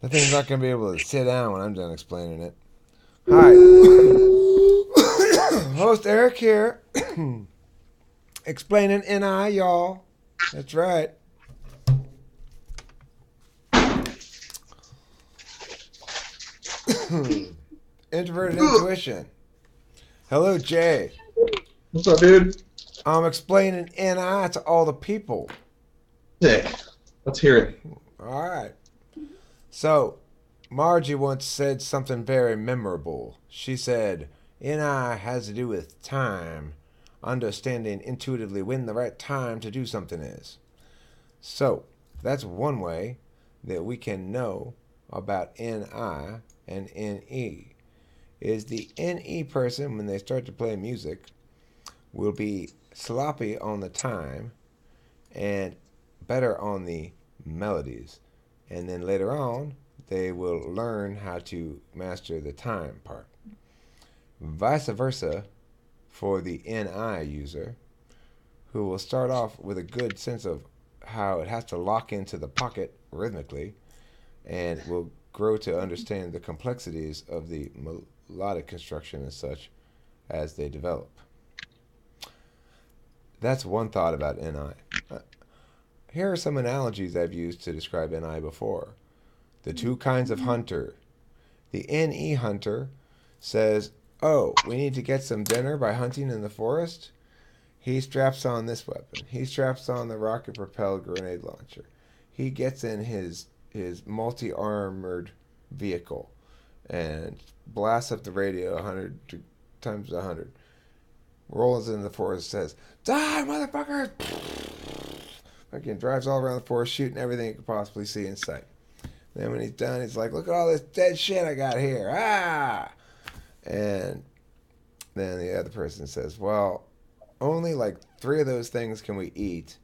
The thing's not going to be able to sit down when I'm done explaining it. Hi. Host Eric here. Explaining NI, y'all. That's right. Introverted intuition. Hello, Jay. What's up, dude? I'm explaining NI to all the people. Sick. Let's hear it. All right. So, Margie once said something very memorable. She said, NI has to do with time, understanding intuitively when the right time to do something is. So, that's one way that we can know about NI and NE. Is the NE person, when they start to play music, will be sloppy on the time and better on the melodies. And then later on, they will learn how to master the time part. Vice versa for the NI user, who will start off with a good sense of how it has to lock into the pocket rhythmically and will grow to understand the complexities of the melodic construction and such as they develop. That's one thought about NI. Here are some analogies I've used to describe NI before. The two kinds of hunter. The NE hunter says, oh, we need to get some dinner by hunting in the forest. He straps on this weapon. He straps on the rocket-propelled grenade launcher. He gets in his multi-armored vehicle and blasts up the radio 100 times 100. Rolls into the forest, says, die, motherfuckers! Fucking drives all around the forest, shooting everything he could possibly see in sight. Then when he's done, he's like, look at all this dead shit I got here. Ah! And then the other person says, well, only like 3 of those things can we eat.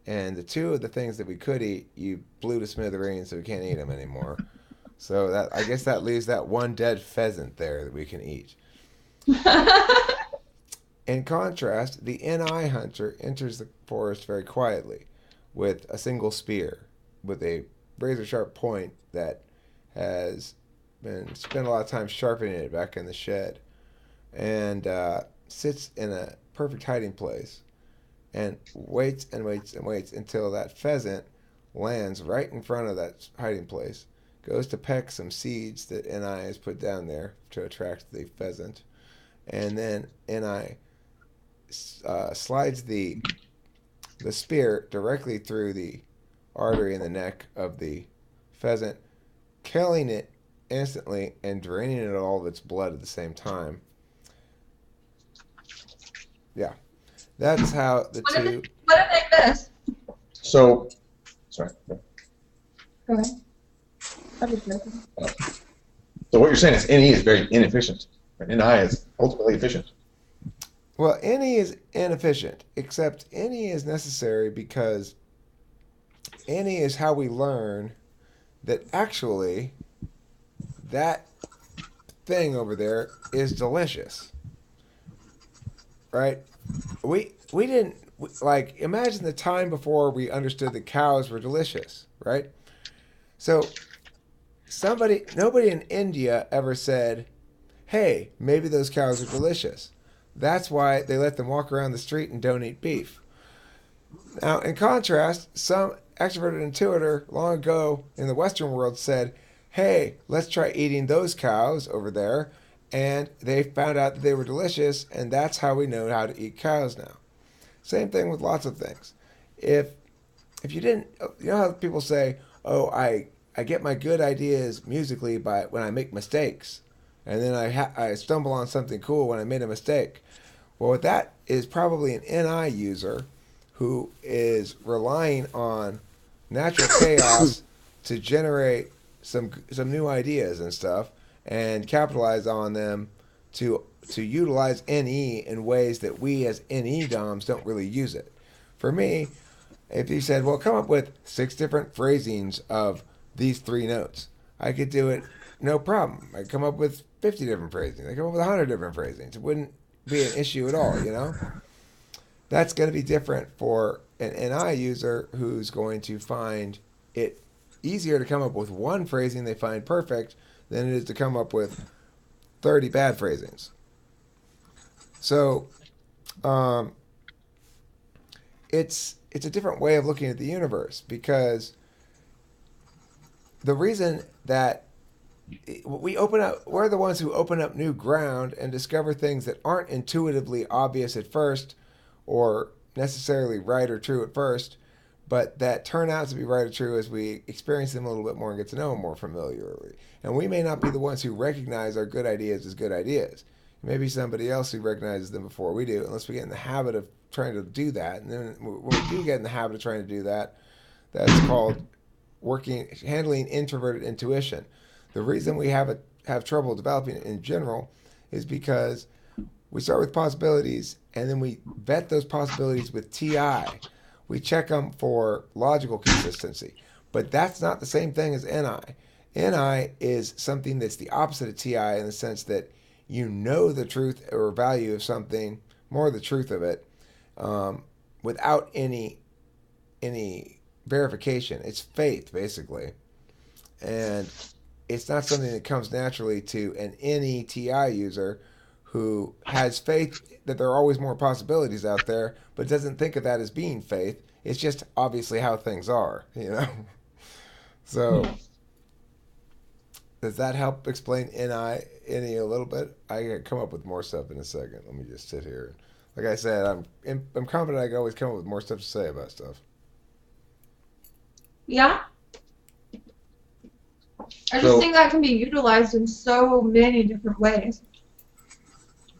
And the 2 of the things that we could eat, you blew to smithereens, so we can't eat them anymore. So that I guess that leaves that one dead pheasant there that we can eat. In contrast, the NI hunter enters the forest very quietly with a single spear with a razor sharp point that has been spent a lot of time sharpening it back in the shed and sits in a perfect hiding place and waits and waits and waits until that pheasant lands right in front of that hiding place, goes to peck some seeds that NI has put down there to attract the pheasant, and then NI slides the spear directly through the artery in the neck of the pheasant, killing it instantly and draining it all of its blood at the same time. Yeah, that's how the two. What did they miss? So, sorry. Go ahead. So what you're saying is NE is very inefficient. Right? NI is ultimately efficient. Well, NE is inefficient, except NE is necessary because NE is how we learn that actually that thing over there is delicious. Right? We didn't like imagine the time before we understood that cows were delicious, right? So nobody in India ever said, "Hey, maybe those cows are delicious." That's why they let them walk around the street and don't eat beef. Now, in contrast, some extroverted intuitor long ago in the Western world said, hey, let's try eating those cows over there. And they found out that they were delicious, and that's how we know how to eat cows now. Same thing with lots of things. If you didn't, you know how people say, oh, I get my good ideas musically by when I make mistakes. And then I stumble on something cool when I made a mistake. Well, that is probably an NI user who is relying on natural chaos to generate some new ideas and stuff and capitalize on them to utilize NE in ways that we as NE DOMs don't really use it. For me, if you said, well, come up with 6 different phrasings of these 3 notes, I could do it no problem. I come up with 50 different phrasings. I come up with 100 different phrasings. It wouldn't be an issue at all, you know? That's going to be different for an NI user who's going to find it easier to come up with one phrasing they find perfect than it is to come up with 30 bad phrasings. So um, it's a different way of looking at the universe, because the reason that we're the ones who open up new ground and discover things that aren't intuitively obvious at first, or necessarily right or true at first, but that turn out to be right or true as we experience them a little bit more and get to know them more familiarly. And we may not be the ones who recognize our good ideas as good ideas. Maybe somebody else who recognizes them before we do, unless we get in the habit of trying to do that. And then when we do get in the habit of trying to do that, that's called handling introverted intuition. The reason we have trouble developing it in general is because we start with possibilities and then we vet those possibilities with TI. We check them for logical consistency. But that's not the same thing as NI. NI is something that's the opposite of TI, in the sense that you know the truth or value of something, more the truth of it, without any verification. It's faith, basically. And it's not something that comes naturally to an NETI user who has faith that there are always more possibilities out there, but doesn't think of that as being faith. It's just obviously how things are, you know? So, does that help explain NE a little bit? I can come up with more stuff in a second. Let me just sit here. Like I said, I'm confident I can always come up with more stuff to say about stuff. Yeah. I just So, think that can be utilized in so many different ways.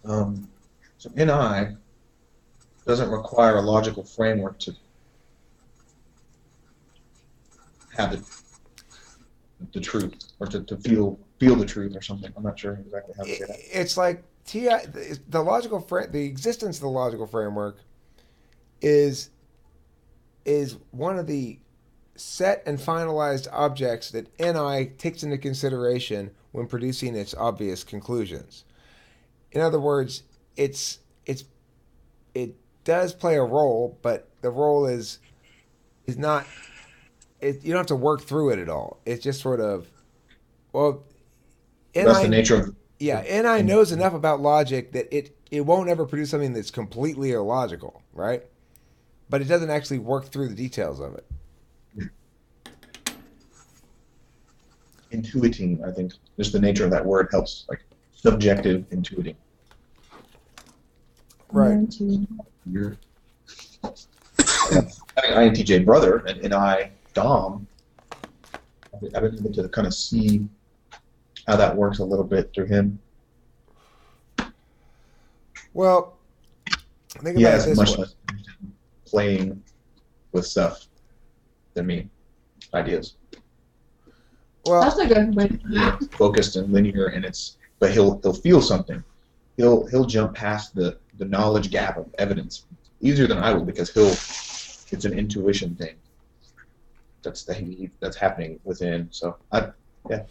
so NI doesn't require a logical framework to have the truth, or to feel the truth or something. I'm not sure exactly how to say that. It's like TI, the existence of the logical framework is one of the set and finalized objects that NI takes into consideration when producing its obvious conclusions. In other words, it does play a role, but the role is not. You don't have to work through it at all. It's just sort of, well, That's the NI nature of. yeah, NI knows enough about logic that it won't ever produce something that's completely illogical, right? But it doesn't actually work through the details of it. Intuiting, I think, just the nature of that word helps, like subjective intuiting. Right. You're having an INTJ brother and NI Dom. I've been able to kind of see how that works a little bit through him. Well, think He about it has this much way. less playing with stuff than me. Ideas. Well, That's a good way. More focused and linear, and but he'll feel something. He'll jump past the knowledge gap of evidence easier than I will, because it's an intuition thing that's happening within. So yeah,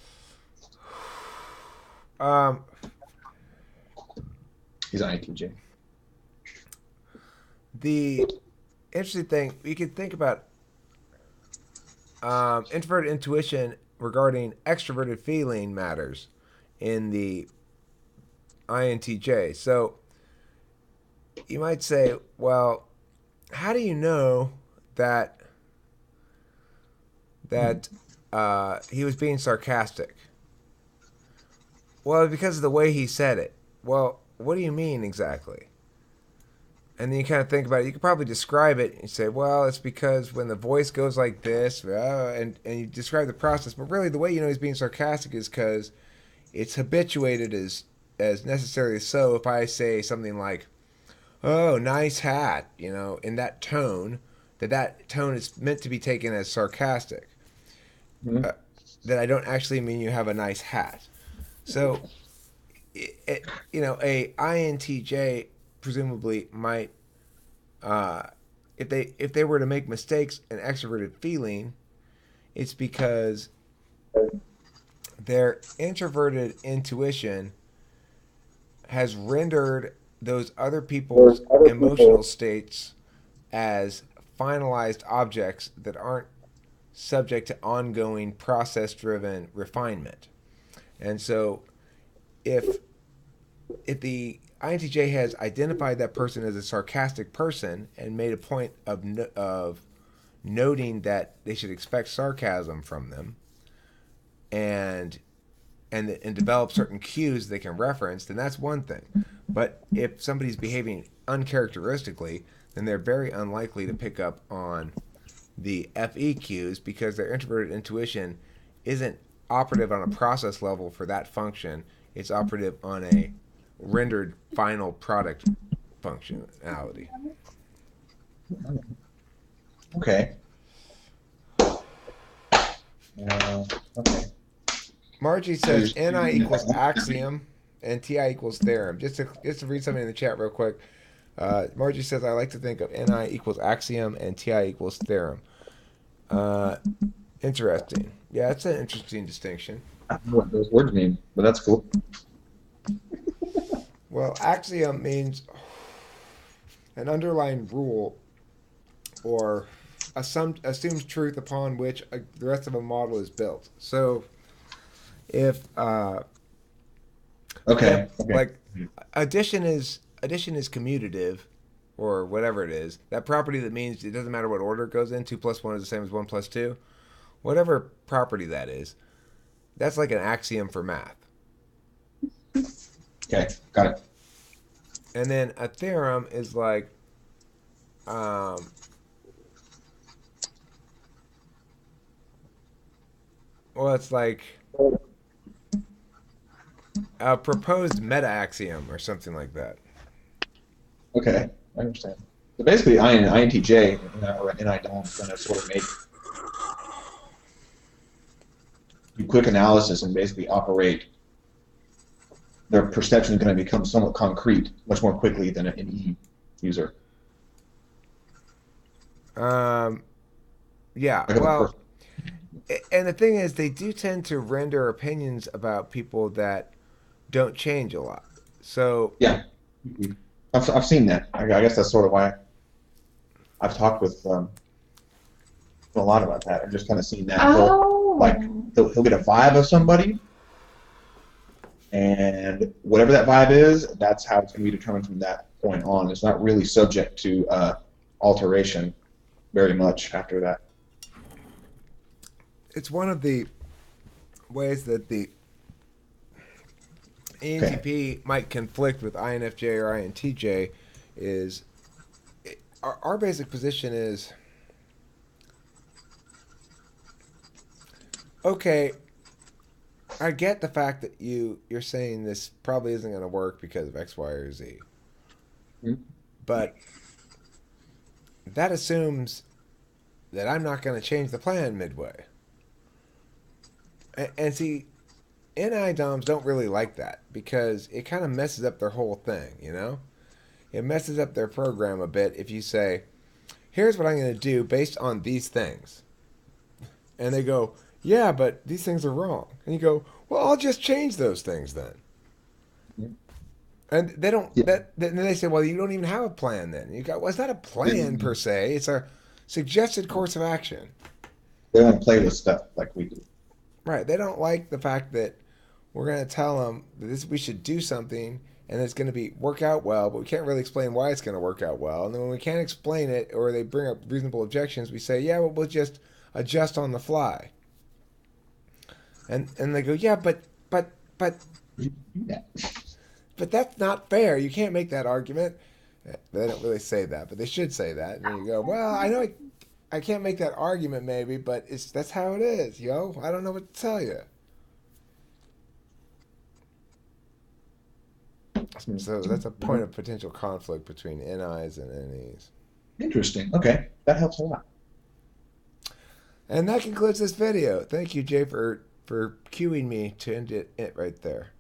he's an INTJ. the interesting thing, you could think about introverted intuition regarding extroverted feeling matters in the INTJ. So you might say, well, how do you know that he was being sarcastic? Well, because of the way he said it. Well, what do you mean exactly? And then you kind of think about it. You could probably describe it and say, well, it's because when the voice goes like this, and you describe the process. But really, the way you know he's being sarcastic is because it's habituated as necessarily so. If I say something like, "Oh, nice hat," in that tone, that tone is meant to be taken as sarcastic. Mm-hmm. That I don't actually mean you have a nice hat. So, a INTJ presumably might, if they were to make mistakes in extroverted feeling, it's because their introverted intuition has rendered those other people's emotional states as finalized objects that aren't subject to ongoing process-driven refinement. And so if the INTJ has identified that person as a sarcastic person and made a point of noting that they should expect sarcasm from them, and develop certain cues they can reference, then that's one thing. But if somebody's behaving uncharacteristically, then they're very unlikely to pick up on the FE cues because their introverted intuition isn't operative on a process level for that function. It's operative on a rendered final product functionality. Okay. Okay. Margie says NI equals axiom and TI equals theorem. Just to read something in the chat real quick. Margie says, I like to think of NI equals axiom and TI equals theorem. Interesting. Yeah, that's an interesting distinction. I don't know what those words mean, but that's cool. Well, axiom means an underlying rule or assumes truth upon which the rest of a model is built. So if Okay. like addition is commutative or whatever it is, that property that means it doesn't matter what order it goes in, 2 plus 1 is the same as 1 plus 2, whatever property that is, that's like an axiom for math. Okay, got it. And then a theorem is like well, it's like a proposed meta-axiom or something like that. Okay, I understand. So basically, INTJ or NI DOM is going to sort of do quick analysis and basically operate. Their perception is going to become somewhat concrete much more quickly than an E user. Yeah, well, and the thing is, they do tend to render opinions about people that don't change a lot. So yeah, I've seen that. I guess that's sort of why I've talked with a lot about that. I've just kind of seen that. Oh. He'll get a vibe of somebody, and whatever that vibe is, that's how it's going to be determined from that point on. It's not really subject to alteration very much after that. it's one of the ways that the ENTP might conflict with INFJ or INTJ is our basic position is, okay, I get the fact that you're saying this probably isn't going to work because of X, Y, or Z. Mm-hmm. But that assumes that I'm not going to change the plan midway. And see, NI DOMs don't really like that because it kind of messes up their whole thing, you know? It messes up their program a bit if you say, here's what I'm going to do based on these things. And they go, yeah, but these things are wrong. And you go, well, I'll just change those things then. Yeah. And they don't, Yeah. then they say, well, you don't even have a plan then. You go, well, it's not a plan per se. It's a suggested course of action. They don't play with stuff like we do. Right. They don't like the fact that we're going to tell them that we should do something and it's going to work out well, but we can't really explain why it's going to work out well. And then when we can't explain it or they bring up reasonable objections, we say, yeah, well, we'll just adjust on the fly. And they go, yeah, but Yeah. but that's not fair. You can't make that argument. They don't really say that, but they should say that. And you go, well, I know I can't make that argument maybe, but that's how it is, yo. I don't know what to tell you. So that's a point of potential conflict between NIs and NEs. Interesting. Okay, that helps a lot. And that concludes this video. Thank you, Jay, for cueing me to end it right there.